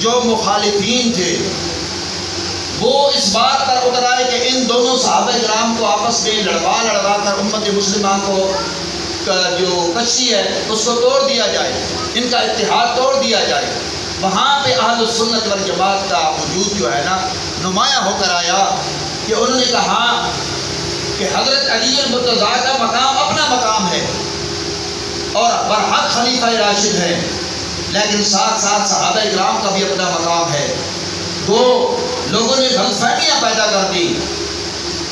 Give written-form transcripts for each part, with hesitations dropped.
جو مخالفین تھے وہ اس بات پر اتر آئے کہ ان دونوں صحابہ کرام کو آپس میں لڑوا کر امت مسلمہ کو جو کشتی ہے اس کو توڑ دیا جائے، ان کا اتحاد توڑ دیا جائے۔ وہاں پہ اہل السنت والجماعت کا وجود جو ہے نا نمایاں ہو کر آیا کہ انہوں نے کہا کہ حضرت علی المرتضیٰ کا مقام اپنا مقام ہے اور برحق خلیفہ راشد ہے، لیکن ساتھ ساتھ صحابہ کرام کا بھی اپنا مقام ہے۔ تو لوگوں نے غلط فہمیاں پیدا کر دی،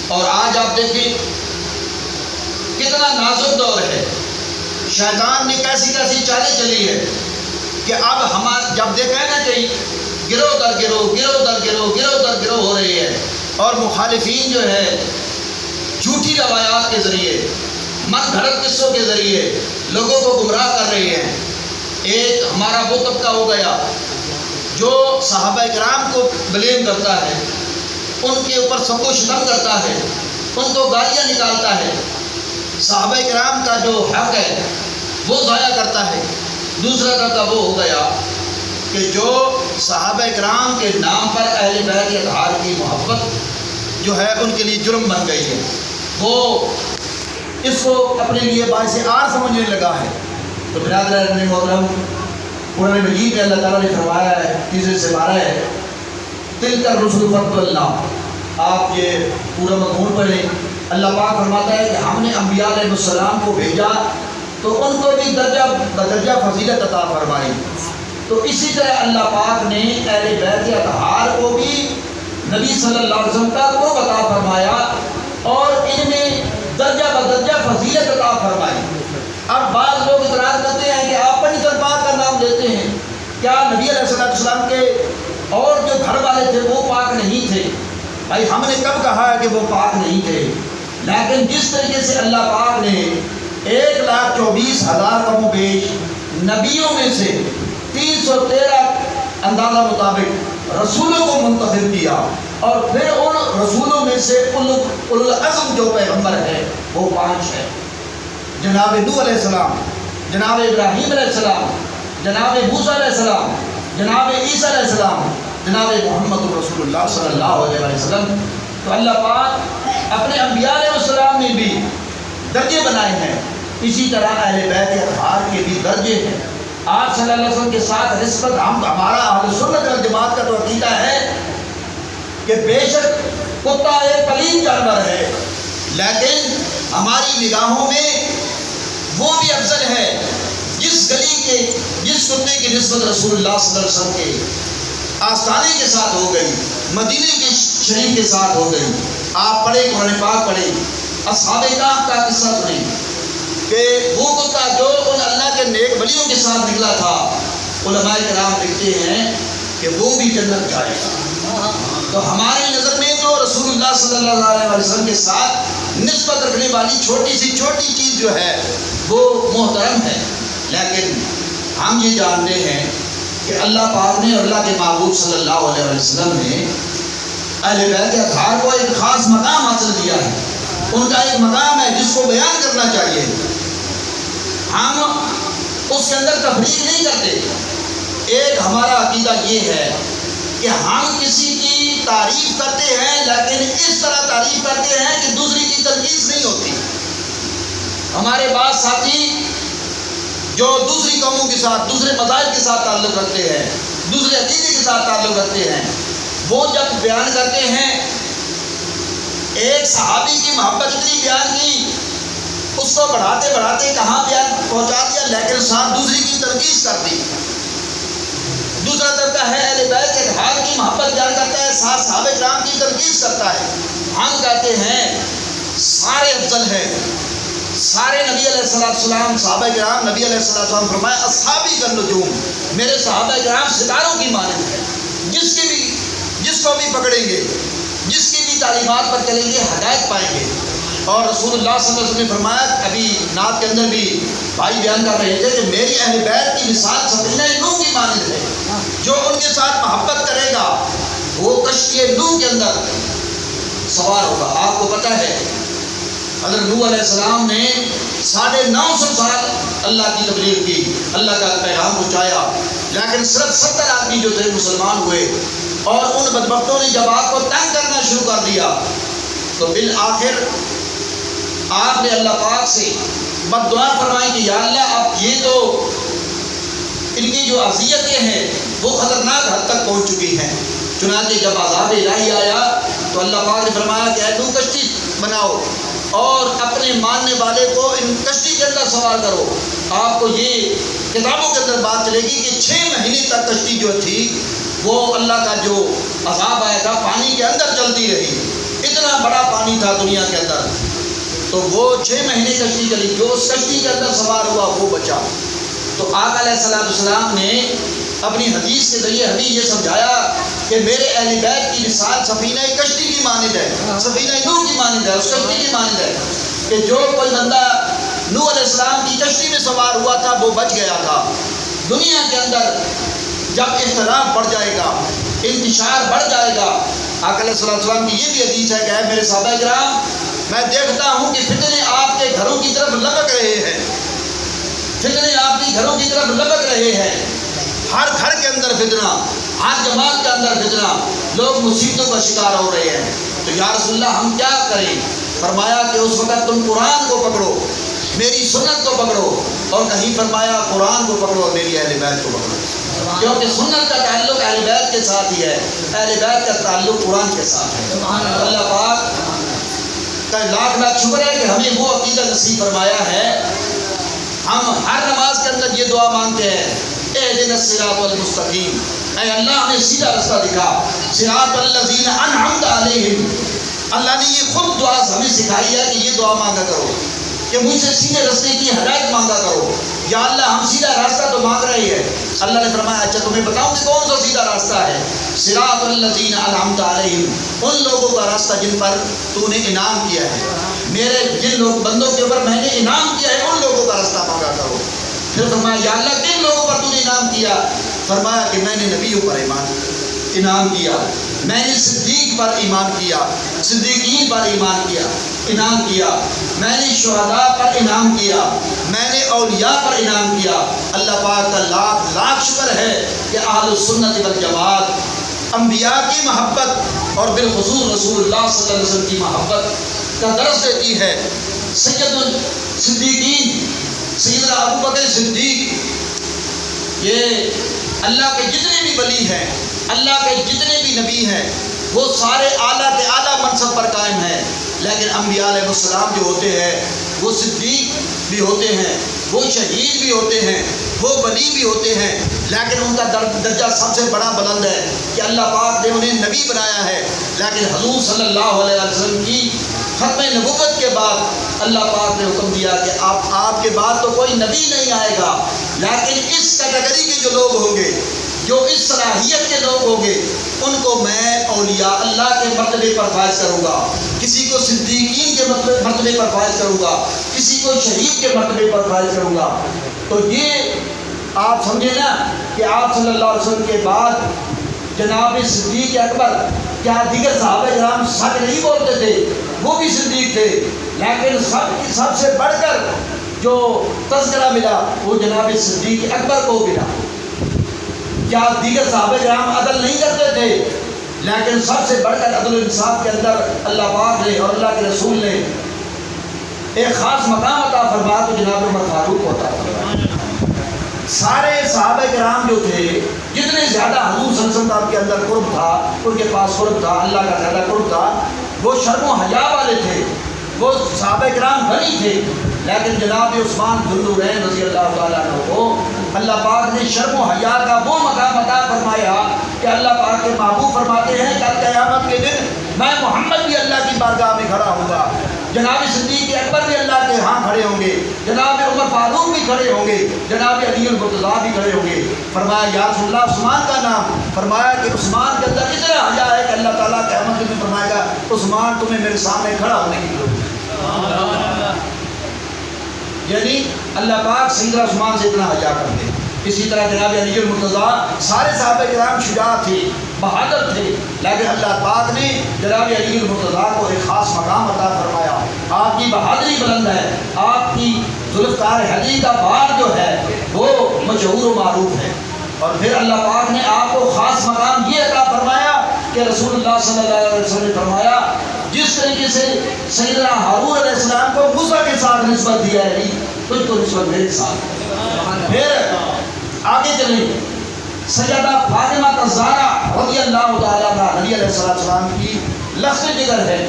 اور آج آپ دیکھیں کتنا نازک دور ہے، شیطان نے کیسی کیسی چالیں چلی ہے کہ اب ہمارا جب دیکھا ہے نا کہ گروہ در گروہ ہو رہی ہے، اور مخالفین جو ہے جھوٹی روایات کے ذریعے من گھڑت قصوں کے ذریعے لوگوں کو گمراہ کر رہی ہیں۔ ایک ہمارا وہ طبقہ ہو گیا جو صحابہ کرام کو بلیم کرتا ہے، ان کے اوپر سب کو شتم کرتا ہے، ان کو گالیاں نکالتا ہے، صحابہ کرام کا جو حق ہے وہ ضائع کرتا ہے۔ دوسرا طبقہ وہ ہو گیا کہ جو صحابہ کرام کے نام پر اہل بیت اطہار کی محبت جو ہے ان کے لیے جرم بن گئی ہے، وہ اس کو اپنے لیے باعث عار سمجھنے لگا ہے۔ تو برادران محترم، قرآن مجید میں اللہ تعالیٰ نے فرمایا ہے، تیسرے سے پارہ ہے، تلک الرسل فضل اللہ۔ آپ یہ پورا مضمون پڑھیں، اللہ پاک فرماتا ہے کہ ہم نے انبیاء علیہ السلام کو بھیجا تو ان کو بھی درجہ بدرجہ فضیلت عطا فرمائی۔ تو اسی طرح اللہ پاک نے اہل بیت اطہار کو بھی نبی صلی اللہ علیہ وسلم کا قرب عطا فرمایا اور ان میں درجہ بدرجہ فضیلت عطا فرمائی۔ اب بعض لوگ اعتراض کرتے ہیں کہ آپ پنجتن پاک کا نام لیتے ہیں، کیا نبی علیہ السلام کے اور جو گھر والے تھے وہ پاک نہیں تھے؟ بھائی ہم نے کب کہا ہے کہ وہ پاک نہیں تھے؟ لیکن جس طریقے سے اللہ پاک نے 1,24,000 کم و بیش نبیوں میں سے 313 اندازہ مطابق رسولوں کو منتخب کیا، اور پھر ان رسولوں میں سے اولو العزم جو پیغمبر ہے وہ 5 ہے، جناب نوح علیہ السلام، جناب ابراہیم علیہ السلام، جناب موسیٰ علیہ السلام، جناب عیسیٰ علیہ السلام، جناب محمد رسول اللہ صلی اللہ علیہ وسلم۔ تو اللہ پاک اپنے انبیاء علیہ السلام میں بھی درجے بنائے ہیں، اسی طرح اہل بیت اطہار کے بھی درجے ہیں۔ آپ صلی اللہ علیہ وسلم کے ساتھ نسبت ہمارا اہل سنت والجماعت کا تو عقیدہ ہے کہ بے شک کتا ایک پلید جانور ہے، لیکن ہماری نگاہوں میں وہ بھی افضل ہے جس کتے کی نسبت رسول اللہ صلی اللہ علیہ وسلم کے آستانے کے ساتھ ہو گئی، مدینے کے شریف کے ساتھ ہو گئی۔ آپ پڑھیں، قرآن پاک پڑھیں، اصحاب کہف کا قصہ سنیں کہ وہ کتا جو ان اللہ کے نیک ولیوں کے ساتھ نکلا تھا، علماء کرام لکھتے ہیں کہ وہ بھی جنت جائے گا۔ تو ہماری نظر میں تو رسول اللہ صلی اللہ علیہ وسلم کے ساتھ نسبت رکھنے والی چھوٹی سی چھوٹی چیز جو ہے وہ محترم ہے، لیکن ہم یہ جانتے ہیں کہ اللہ پاک نے اور اللہ کے محبوب صلی اللہ علیہ وسلم نے اہل بیت اطہار کو ایک خاص مقام حاصل دیا ہے، ان کا ایک مقام ہے جس کو بیان کرنا چاہیے۔ ہم اس کے اندر تفریق نہیں کرتے۔ ایک ہمارا عقیدہ یہ ہے کہ ہم کسی کی تعریف کرتے ہیں، لیکن اس طرح تعریف کرتے ہیں کہ دوسری کی تنقید نہیں ہوتی۔ ہمارے بعض ساتھی جو دوسری قوموں کے ساتھ، دوسرے مذاہب کے ساتھ تعلق رکھتے ہیں، دوسرے عقیدے کے ساتھ تعلق رکھتے ہیں، وہ جب بیان کرتے ہیں ایک صحابی کی محبت اتنی بیان کی، اس کو بڑھاتے بڑھاتے کہاں بیان پہنچا دیا، لیکن ساتھ دوسری کی تنقید کر دی۔ دوسرا طبقہ ہے اہل بیت اطہار کی محبت بیان کرتا ہے، ساتھ صحابہ کرام کی تنقید کرتا ہے۔ ہم کہتے ہیں سارے افضل ہیں، سارے نبی علیہ السلام صحابہ کرام، نبی علیہ السلام فرمایا اصحابی کالنجوم، میرے صحابہ کرام ستاروں کی مانند ہے، جس کو بھی پکڑیں گے، جس کی بھی تعلیمات پر چلیں گے ہدایت پائیں گے۔ اور رسول اللہ صلی اللہ علیہ وسلم نے فرمایا، ابھی نعت کے اندر بھی بھائی بیان کر رہے تھے کہ میری اہل بیت کی مثال سفینہ نوح کی مانند ہے، جو ان کے ساتھ محبت کرے گا وہ کشتی نوح کے اندر سوار ہوگا۔ آپ کو پتہ ہے حضرت نوح علیہ السلام نے 950 سال اللہ کی تبلیغ کی، اللہ کا پیغام پہنچایا، لیکن صرف 70 آدمی جو تھے مسلمان ہوئے، اور ان بدبختوں نے جب آپ کو تنگ کرنا شروع کر دیا تو بالآخر آپ نے اللہ پاک سے بد دعا فرمائی کہ یا اللہ اب یہ تو ان کی جو اذیتیں ہیں وہ خطرناک حد تک پہنچ چکی ہیں۔ چنانچہ جب عذاب الہی آیا تو اللہ پاک نے فرمایا کہ اے نوح کشتی بناؤ اور اپنے ماننے والے کو ان کشتی کے اندر سوار کرو۔ آپ کو یہ کتابوں کے اندر بات چلے گی کہ 6 مہینے تک کشتی جو تھی وہ اللہ کا جو عذاب آیا تھا پانی کے اندر چلتی رہی، اتنا بڑا پانی تھا دنیا کے اندر، تو وہ 6 مہینے کشتی چلی، جو اس کشتی کے اندر سوار ہوا وہ بچا۔ تو آقا علیہ السلام نے اپنی حدیث کے ذریعے ہمیں یہ سمجھایا کہ میرے اہل بیت کی مثال سفینہ کشتی کی مانند ہے، سفینہ نوح کی مانند ہے، اس کشتی کی مانند ہے کہ جو کوئی بندہ نوح علیہ السلام کی کشتی میں سوار ہوا تھا وہ بچ گیا تھا۔ دنیا کے اندر جب اختلاف بڑھ جائے گا، انتشار بڑھ جائے گا، آقا علیہ السلام کی یہ بھی حدیث ہے کہ اے میرے صحابہ کرام میں دیکھتا ہوں کہ فتنے آپ کے گھروں کی طرف لپک رہے ہیں، فتنے آپ کی گھروں کی طرف لپک رہے ہیں، ہر گھر کے اندر فتنہ، ہر جماعت کے اندر فتنہ، لوگ مصیبتوں کا شکار ہو رہے ہیں۔ تو یا رسول اللہ ہم کیا کریں؟ فرمایا کہ اس وقت تم قرآن کو پکڑو، میری سنت کو پکڑو، اور کہیں فرمایا قرآن کو پکڑو اور میری اہل بیت کو پکڑو، کیونکہ سنت کا تعلق اہل بیت کے ساتھ ہی ہے، اہل بیت کا تعلق قرآن کے ساتھ ہے۔ اللہ پاک کا لاکھ شکر ہے کہ ہمیں وہ عقیدہ نصیب فرمایا ہے۔ ہم ہر نماز کے اندر یہ دعا مانگتے ہیں اہدنا الصراط المستقیم، اے اللہ ہمیں سیدھا راستہ دکھا، صراط الذین انعمت علیہم۔ اللہ نے یہ خود دعا ہمیں سکھائی ہے کہ یہ دعا مانگا کرو کہ مجھ سے سیدھے راستے کی ہدایت مانگا کرو۔ یا اللہ ہم سیدھا راستہ تو مانگ رہے ہیں، اللہ نے فرمایا اچھا تمہیں بتاؤں کہ کون سا سیدھا راستہ ہے؟ صراط الذین انعمت علیہم، ان لوگوں کا راستہ جن پر تو نے انعام کیا ہے، میرے جن لوگ بندوں کے اوپر میں نے انعام کیا ہے ان لوگوں کا راستہ مانگا کرو۔ پھر فرمایا یا اللہ کن لوگوں پر تو نے انعام کیا؟ فرمایا کہ میں نے نبیوں پر انعام کیا، میں نے صدیق پر ایمان کیا، صدیقین پر ایمان کیا، انعام کیا، میں نے شہداء پر انعام کیا، میں نے اولیاء پر انعام کیا۔ اللہ پاک کا لاکھ شکر ہے کہ اہل السنت والجماعت انبیاء کی محبت اور بالخصوص رسول اللہ صلی اللہ علیہ وسلم کی محبت کا درس دیتی ہے۔ سید الصدیقین سیدنا ابو بکر صدیق، یہ اللہ کے جتنے بھی ولی ہیں، اللہ کے جتنے بھی نبی ہیں، وہ سارے اعلیٰ کے اعلیٰ منصب پر قائم ہیں، لیکن انبیاء علیہ السلام جو ہوتے ہیں وہ صدیق بھی ہوتے ہیں، وہ شہید بھی ہوتے ہیں، وہ ولی بھی ہوتے ہیں، لیکن ان کا درجہ سب سے بڑا بلند ہے کہ اللہ پاک نے انہیں نبی بنایا ہے۔ لیکن حضور صلی اللہ علیہ وسلم کی ختم نبوت کے بعد اللہ پاک نے حکم دیا کہ آپ کے بعد تو کوئی نبی نہیں آئے گا، لیکن اس کیٹیگری کے جو لوگ ہوں گے، جو اس صلاحیت کے لوگ ہوں گے، ان کو میں اولیاء اللہ کے مرتبے پر فائز کروں گا، کسی کو صدیقین کے مرتبے پر فائز کروں گا، کسی کو شہید کے مرتبے پر فائز کروں گا۔ تو یہ آپ سمجھے نا کہ آپ صلی اللہ علیہ وسلم کے بعد جناب صدیق اکبر، کیا دیگر صحابہ کرام سچ نہیں بولتے تھے؟ وہ بھی صدیق تھے، لیکن سب سے بڑھ کر جو تذکرہ ملا وہ جناب صدیق اکبر کو ملا۔ کیا دیگر صحابہ کرام عدل نہیں کرتے تھے؟ لیکن سب سے بڑھ کر عدل و انصاف کے اندر اللہ پاک نے اور اللہ کے رسول نے ایک خاص مقام عطا فرمایا تو جناب عمر فاروق کو عطا فرمایا۔ سارے صحابہ کرام جو تھے، جتنے زیادہ حضور صلی اللہ علیہ وسلم کے اندر قرب تھا، ان کے پاس قرب تھا، اللہ کا زیادہ قرب تھا، وہ شرم و حیا والے تھے، وہ صحابہ کرام غنی تھے، لیکن جناب عثمان ذو النورین رضی اللہ تعالیٰ عنہ کو اللہ پاک نے شرم و حیا کا وہ مقام عطا فرمایا کہ اللہ پاک کے محبوب فرماتے ہیں کہ قیامت کے دن میں محمد بھی اللہ کی بارگاہ میں کھڑا ہوں گا، جناب صدیق اکبر بھی اللہ کے ہاں کھڑے ہوں گے، جناب عمر فاروق بھی کھڑے ہوں گے، جناب علی المرتضیٰ بھی کھڑے ہوں گے۔ فرمایا یا رسول اللہ عثمان کا نام، فرمایا کہ عثمان کے اندر اتنا حیا ہے کہ اللہ تعالیٰ قیامت کے دن فرمائے گا عثمان تمہیں میرے سامنے کھڑا ہونے کی ضرورت ہے، یعنی اللہ پاک سیدنا عثمان سے اتنا حیا کرتے ہیں۔ اسی طرح جناب علی المرتضیٰ، سارے صحابہ کرام شجاع تھے، بہادر تھے، لیکن اللہ پاک نے جناب علی المرتضیٰ کو ایک خاص مقام عطا فرمایا۔ آپ کی بہادری بلند ہے، آپ کی ذوالفقار حیدری کا بار جو ہے وہ مشہور و معروف ہے۔ اور پھر اللہ پاک نے آپ کو خاص مقام یہ عطا فرمایا کہ رسول اللہ صلی اللہ علیہ وسلم نے فرمایا جس طریقے سے سیدنا ہارون علیہ السلام کو موسیٰ کے ساتھ نسبت دیا ہے تجھ کو نسبت میرے ساتھ. پھر آگے چلیں سیدہ فاطمہ الزہرا رضی اللہ تعالیٰ عنہا نبی علیہ السلام کی لفظ جگر ہے.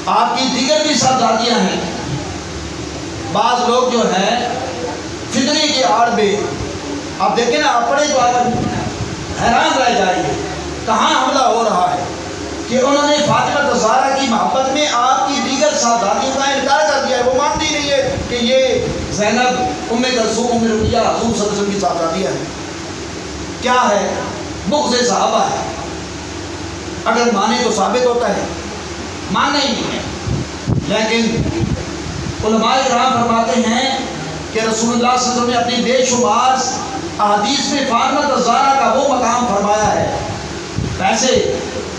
آپ کی دیگر بھی صاحبزادیاں ہیں. بعض لوگ جو ہیں فتنے کی آڑ میں آپ دیکھیں نا آپ پڑھے تو آپ حیران رہ جائیں گے کہاں حملہ ہو رہا ہے کہ انہوں نے فاطمہ الزہرا کی محبت میں آپ کی دیگر صاحبزادیوں کا انکار کر دیا ہے. وہ مانتی نہیں ہے کہ یہ زینب ام کلثوم ام رقیہ حضور صلی اللہ علیہ وسلم کی صاحبزادیاں ہیں. کیا ہے؟ بغض صحابہ ہے. اگر مانے تو ثابت ہوتا ہے، ماننا ہی نہیں ہے. لیکن علماء کرام فرماتے ہیں کہ رسول اللہ صلی اللہ علیہ وسلم نے اپنی بے شمار احادیث میں فاطمہ الزہرا کا وہ مقام فرمایا ہے. ویسے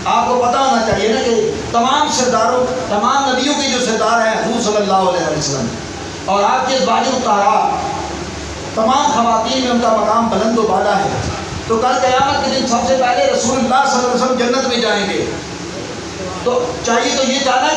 آپ کو پتہ ہونا چاہیے نا کہ تمام سرداروں، تمام نبیوں کے جو سردار ہیں حضور صلی اللہ علیہ وسلم اور آپ کے ازواج الطاہرات تمام خواتین میں ان کا مقام بلند و بالا ہے. تو کل قیامت کے دن سب سے پہلے رسول اللہ صلی اللہ علیہ وسلم جنت میں جائیں گے. تو چاہیے تو یہ جانا